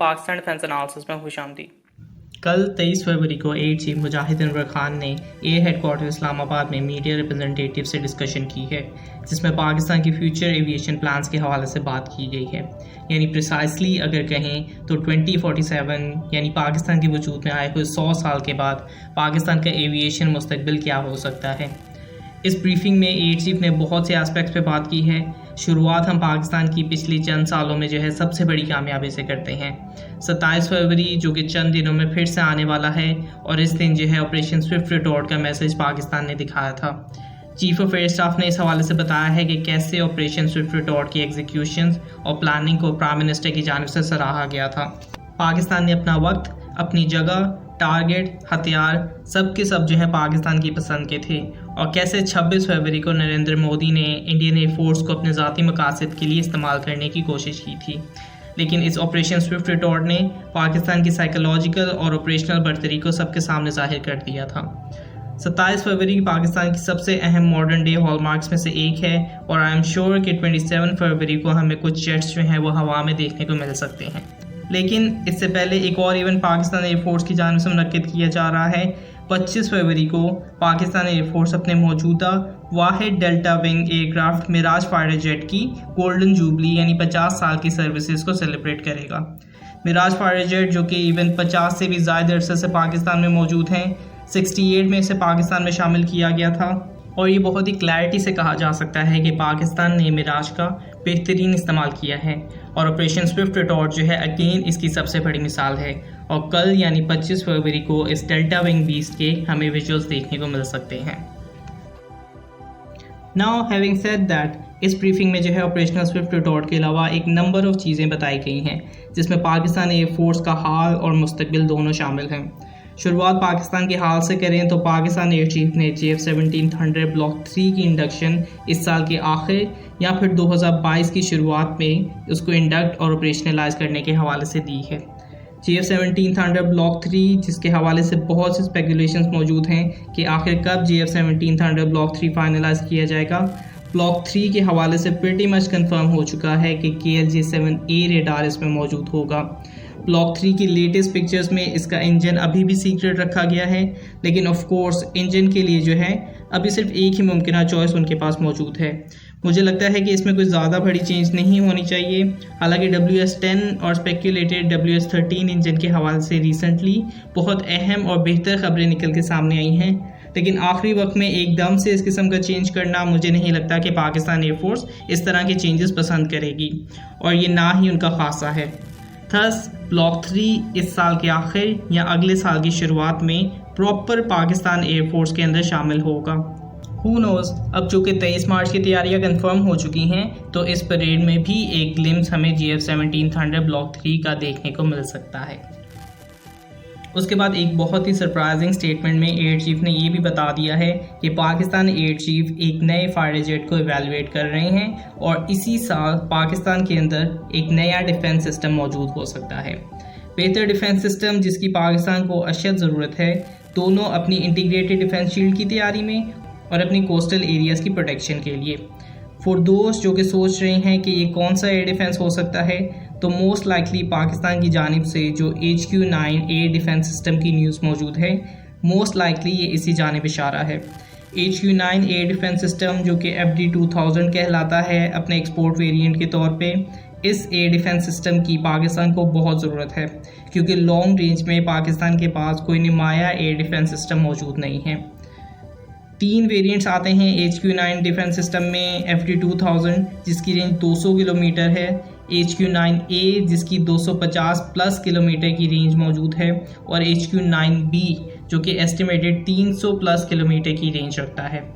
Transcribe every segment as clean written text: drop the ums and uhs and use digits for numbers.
Pakistan defence analysis में खुशामदीद। कल 23 फरवरी को एयर चीफ मुजाहिद अनवर खान ने एयर हेडक्वार्टर इस्लामाबाद में मीडिया रिप्रेजेंटेटिव से डिस्कशन की है, जिसमें पाकिस्तान की फ्यूचर एविएशन प्लान्स के हवाले से बात की गई है। यानी प्रिसाइसली अगर कहें तो 2047 यानी पाकिस्तान के वजूद में आए हुए 100 साल के बाद पाकिस्तान का एविएशन मुस्तकबिल क्या हो सकता है। इस ब्रीफिंग में एयर चीफ ने बहुत से एस्पेक्ट्स पे बात की है। शुरुआत हम पाकिस्तान की पिछली चंद सालों में जो है सबसे बड़ी कामयाबी से करते हैं। 27 फरवरी जो कि चंद दिनों में फिर से आने वाला है, और इस दिन जो है ऑपरेशन स्विफ्ट रिटॉर्ट का मैसेज पाकिस्तान ने दिखाया था। चीफ ऑफ एयर स्टाफ ने इस हवाले से बताया है कि कैसे ऑपरेशन स्विफ्ट रिटॉर्ट की एग्जीक्यूशन और प्लानिंग को प्राइम मिनिस्टर की जानिब से सराहा गया था। पाकिस्तान ने अपना वक्त, अपनी जगह, टारगेट, हथियार सब के सब जो है पाकिस्तान की पसंद के थे, और कैसे 26 फरवरी को नरेंद्र मोदी ने इंडियन एयरफोर्स को अपने ज़ाती मकासद के लिए इस्तेमाल करने की कोशिश की थी। लेकिन इस ऑपरेशन स्विफ्ट रिटॉर्ट ने पाकिस्तान की साइकोलॉजिकल और ऑपरेशनल बर्तरी को सबके सामने जाहिर कर दिया था। 27 फरवरी पाकिस्तान की सबसे अहम मॉडर्न डे हॉलमार्क्स में से एक है, और आई एम श्योर कि 27 फरवरी को हमें कुछ जेट्स जो हैं वो हवा में देखने को मिल सकते हैं। लेकिन इससे पहले एक और इवेंट पाकिस्तान एयरफोर्स की जानिब से मुनक्किद किया जा रहा है। 25 फरवरी को पाकिस्तान एयरफोर्स अपने मौजूदा वाहिद delta wing aircraft Mirage fighter jet की गोल्डन जुबली यानी 50 साल की सर्विसेज को सेलिब्रेट करेगा। मिराज फाइटर जेट जो कि इवन 50 से भी ज़्यादा अरसे से पाकिस्तान में मौजूद हैं, 68 में इसे पाकिस्तान में शामिल किया गया था, और ये बहुत ही क्लैरिटी से कहा जा सकता है कि पाकिस्तान ने मिराज का बेहतरीन इस्तेमाल किया है, और ऑपरेशन स्विफ्ट रिटॉर्ट जो है अगेन इसकी सबसे बड़ी मिसाल है। और कल यानी 25 फरवरी को इस डेल्टा विंग बीस्ट के हमें विजुअल्स देखने को मिल सकते हैं। नाउ हैविंग सेड दैट, इस ब्रीफिंग में जो है ऑपरेशनल स्विफ्ट रिटॉर्ट के अलावा एक नंबर ऑफ चीज़ें बताई गई हैं, जिसमें पाकिस्तान एयरफोर्स का हाल और मुस्तकबिल दोनों शामिल हैं। शुरुआत पाकिस्तान के हाल से करें तो पाकिस्तान एयर चीफ ने JF-17 थंडर ब्लॉक 3 की इंडक्शन इस साल के आखिर या फिर 2022 की शुरुआत में उसको इंडक्ट और ऑपरेशनलाइज करने के हवाले से दी है। JF-17 थंडर ब्लॉक 3, जिसके हवाले से बहुत से स्पेकुलेशंस मौजूद हैं कि आखिर कब JF-17 थंडर ब्लॉक 3 फाइनलाइज किया जाएगा। ब्लॉक 3 के हवाले से प्रीटी मच कंफर्म हो चुका है कि KLJ-7A रेडार इसमें मौजूद होगा। ब्लॉक 3 की लेटेस्ट पिक्चर्स में इसका इंजन अभी भी सीक्रेट रखा गया है, लेकिन ऑफ कोर्स इंजन के लिए जो है अभी सिर्फ एक ही मुमकिन चॉइस उनके पास मौजूद है। मुझे लगता है कि इसमें कोई ज़्यादा बड़ी चेंज नहीं होनी चाहिए। हालांकि WS-10 और स्पेक्यूलेटेड WS-13 इंजन के हवाले से रिसेंटली बहुत अहम और बेहतर खबरें निकल के सामने आई हैं, लेकिन आखिरी वक्त में एकदम से इस किस्म का चेंज करना मुझे नहीं लगता कि पाकिस्तान एयरफोर्स इस तरह के चेंजेस पसंद करेगी, और ये ना ही उनका खासा है। थस ब्लॉक 3 इस साल के आखिर या अगले साल की शुरुआत में प्रॉपर पाकिस्तान एयरफोर्स के अंदर शामिल होगा। हु नोज़, अब चूँकि 23 मार्च की तैयारियां कंफर्म हो चुकी हैं, तो इस परेड में भी एक ग्लिम्स हमें JF-17 थंडर ब्लॉक 3 का देखने को मिल सकता है। उसके बाद एक बहुत ही सरप्राइजिंग स्टेटमेंट में एयर चीफ ने ये भी बता दिया है कि पाकिस्तान एयर चीफ एक नए फाइटर जेट को इवेलुएट कर रहे हैं, और इसी साल पाकिस्तान के अंदर एक नया डिफेंस सिस्टम मौजूद हो सकता है। बेहतर डिफेंस सिस्टम जिसकी पाकिस्तान को अशद ज़रूरत है, दोनों अपनी इंटीग्रेटेड डिफेंस शील्ड की तैयारी में और अपनी कोस्टल एरियाज़ की प्रोटेक्शन के लिए। फॉर दोस्त जो कि सोच रहे हैं कि ये कौन सा एयर डिफेंस हो सकता है, तो मोस्ट लाइकली पाकिस्तान की जानिब से जो HQ-9 एयर डिफेंस सिस्टम की न्यूज़ मौजूद है, मोस्ट लाइकली ये इसी जानिब इशारा है। HQ-9 एयर डिफेंस सिस्टम जो कि FD-2000 कहलाता है अपने एक्सपोर्ट वेरिएंट के तौर पे, इस एयर डिफेंस सिस्टम की पाकिस्तान को बहुत ज़रूरत है, क्योंकि लॉन्ग रेंज में पाकिस्तान के पास कोई नुमाया एयर डिफेंस सिस्टम मौजूद नहीं है। 3 वेरिएंट्स आते हैं HQ-9 डिफेंस सिस्टम में, FD-2000 जिसकी रेंज 200 किलोमीटर है, HQ-9A जिसकी 250 प्लस किलोमीटर की रेंज मौजूद है, और HQ-9B जो कि एस्टिमेटेड 300 प्लस किलोमीटर की रेंज रखता है।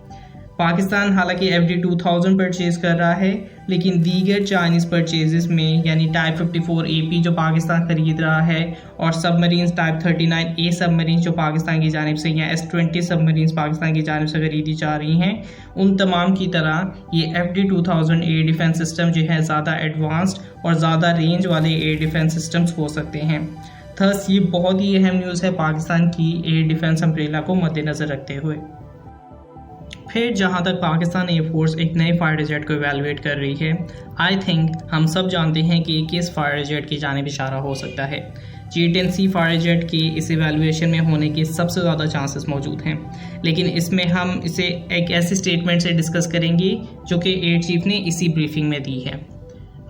पाकिस्तान हालांकि FD-2000 परचेज़ कर रहा है, लेकिन दीगर चाइनीज़ परचेजेस में यानी टाइप 54 AP जो पाकिस्तान ख़रीद रहा है, और सबमरीन्स टाइप 39A सबमरीन जो पाकिस्तान की जानिब से या S-20 सबमरीन्स पाकिस्तान की जानिब से खरीदी जा रही हैं, उन तमाम की तरह ये FD-2000 एयर डिफेंस सिस्टम जो है ज़्यादा एडवांस्ड और ज़्यादा रेंज वाले एयर डिफेंस सिस्टम्स हो सकते हैं। थस ये बहुत ही अहम न्यूज़ है पाकिस्तान की एयर डिफेंस अम्ब्रेला को मद्देनज़र रखते हुए। फिर जहाँ तक पाकिस्तान एयरफोर्स एक नए फाइटर जेट को इवेलुएट कर रही है, आई थिंक हम सब जानते हैं कि किस फाइटर जेट की जानिब इशारा हो सकता है। J-10C फाइटर जेट के इस इवेलुएशन में होने के सबसे ज़्यादा चांसेस मौजूद हैं, लेकिन इसमें हम इसे एक ऐसे स्टेटमेंट से डिस्कस करेंगे जो कि एयर चीफ ने इसी ब्रीफिंग में दी है।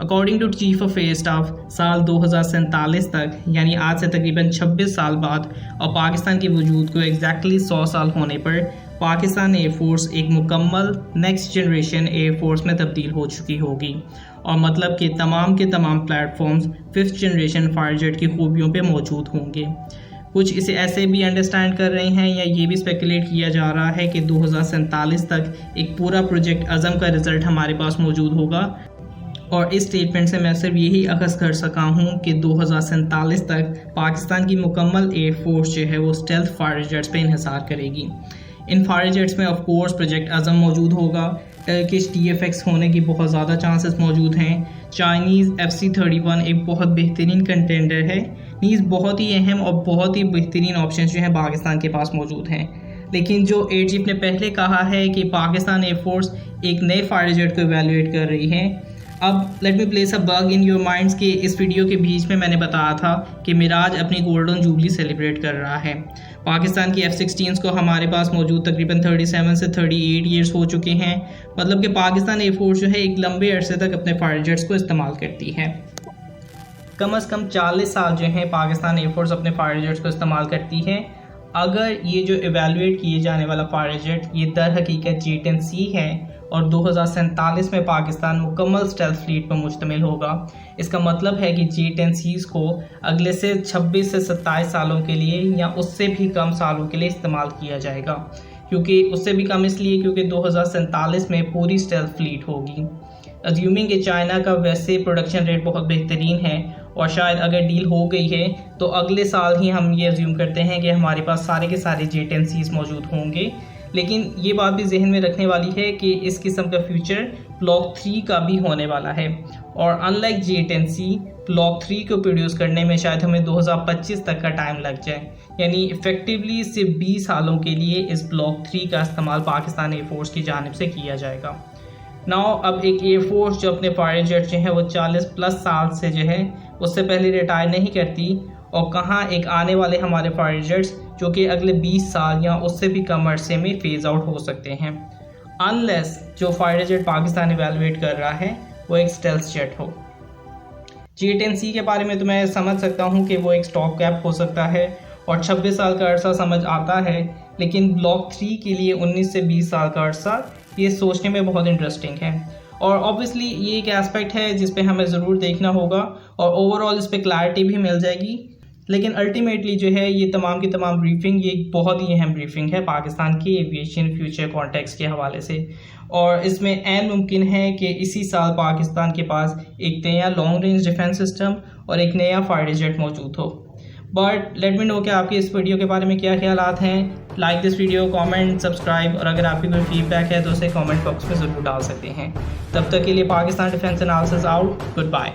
According to chief of air staff, साल 2047 तक यानी आज से तकरीबन 26 साल बाद और पाकिस्तान के वजूद को एग्जैक्टली 100 साल होने पर पाकिस्तान एयरफोर्स एक मुकम्मल नेक्स्ट जनरेशन एयरफोर्स में तब्दील हो चुकी होगी और मतलब कि तमाम के तमाम platforms 5th generation fighter jet की खूबियों पे मौजूद होंगे। कुछ इसे ऐसे भी अंडरस्टैंड कर रहे हैं या ये भी स्पेकुलेट किया जा रहा है कि 2047 तक एक पूरा प्रोजेक्ट अज़म का रिज़ल्ट हमारे पास मौजूद होगा। और इस स्टेटमेंट से मैं सिर्फ यही अखज़ कर सका हूँ कि 2047 तक पाकिस्तान की मुकम्मल एयरफोर्स जो है वो स्टेल्थ फाइटर जेट्स पे इन्हिसार करेगी। इन फाइटर जेट्स में ऑफ कोर्स प्रोजेक्ट अज़म मौजूद होगा, टर्किश TFX होने की बहुत ज़्यादा चांसेस मौजूद हैं, चाइनीज़ FC-31 एक बहुत बेहतरीन कंटेंडर है। नीज़ बहुत ही अहम और बहुत ही बेहतरीन ऑप्शन जो हैं पाकिस्तान के पास मौजूद हैं। लेकिन जो एयर चीफ ने पहले कहा है कि पाकिस्तान एयरफोर्स एक नए फाइटर जेट को इवेलुएट कर रही है। अब let me place a bug in your minds कि इस वीडियो के बीच में मैंने बताया था कि मिराज अपनी गोल्डन जुबली सेलिब्रेट कर रहा है। पाकिस्तान की F-16s को हमारे पास मौजूद तकरीबन 37 से 38 ईयर्स हो चुके हैं, मतलब कि पाकिस्तान एयरफोर्स जो है एक लंबे अरसे तक अपने फाइटर जेट्स को इस्तेमाल करती है। कम से कम 40 साल जो है पाकिस्तान एयरफोर्स अपने फाइटर जेट्स को इस्तेमाल करती है। अगर ये जो एवेलुएट किए जाने वाला फाइटर जेट ये दर हकीकत J-10C है और 2047 में पाकिस्तान मुकम्मल स्टेल्थ फ्लीट पर मुश्तमिल होगा, इसका मतलब है कि J-10Cs को अगले से 26 से 27 सालों के लिए या उससे भी कम सालों के लिए इस्तेमाल किया जाएगा। क्योंकि उससे भी कम इसलिए क्योंकि 2047 में पूरी स्टेल्थ फ्लीट होगी। अज्यूमिंग कि चाइना का वैसे प्रोडक्शन रेट बहुत बेहतरीन है और शायद अगर डील हो गई है तो अगले साल ही हम ये अज्यूम करते हैं कि हमारे पास सारे के सारे J-10Cs मौजूद होंगे। लेकिन ये बात भी जहन में रखने वाली है कि इस किस्म का फ्यूचर ब्लॉक 3 का भी होने वाला है और अनलाइक J-10C ब्लॉक 3 को प्रोड्यूस करने में शायद हमें 2025 तक का टाइम लग जाए, यानी इफ़ेक्टिवली सिर्फ 20 सालों के लिए इस ब्लॉक 3 का इस्तेमाल पाकिस्तान एयरफोर्स की जानिब से किया जाएगा। नाउ अब एक एयरफोर्स जो अपने फाइटर जेट जो है वो 40+ साल से जो है उससे पहले रिटायर नहीं करती और कहाँ एक आने वाले हमारे फाइटर जेट्स जो कि अगले 20 साल या उससे भी कम अरसे में फेज़ आउट हो सकते हैं, अनलेस जो फाइटर जेट पाकिस्तान इवेलुएट कर रहा है वो एक स्टेल्थ जेट हो। J-10C के बारे में तो मैं समझ सकता हूँ कि वो एक स्टॉप गैप हो सकता है और 26 साल का अरसा समझ आता है, लेकिन ब्लॉक 3 के लिए 19 से 20 साल का अरसा ये सोचने में बहुत इंटरेस्टिंग है और ऑब्वियसली ये एक एस्पेक्ट है जिस पे हमें ज़रूर देखना होगा और ओवरऑल इस पे क्लैरिटी भी मिल जाएगी। लेकिन अल्टीमेटली जो है ये तमाम की तमाम ब्रीफिंग ये एक बहुत ही अहम ब्रीफिंग है पाकिस्तान की एविएशन फ्यूचर कॉन्टेक्स्ट के हवाले से और इसमें ऐन मुमकिन है कि इसी साल पाकिस्तान के पास एक नया लॉन्ग रेंज डिफेंस सिस्टम और एक नया फाइटर जेट मौजूद हो। बट लेट मी नो कि आपके इस वीडियो के बारे में क्या ख्यालात हैं। Like this video, comment, subscribe और अगर आपकी कोई फीडबैक है तो उसे कमेंट बॉक्स में ज़रूर डाल सकते हैं। तब तक के लिए Pakistan defence analysis out. Good bye.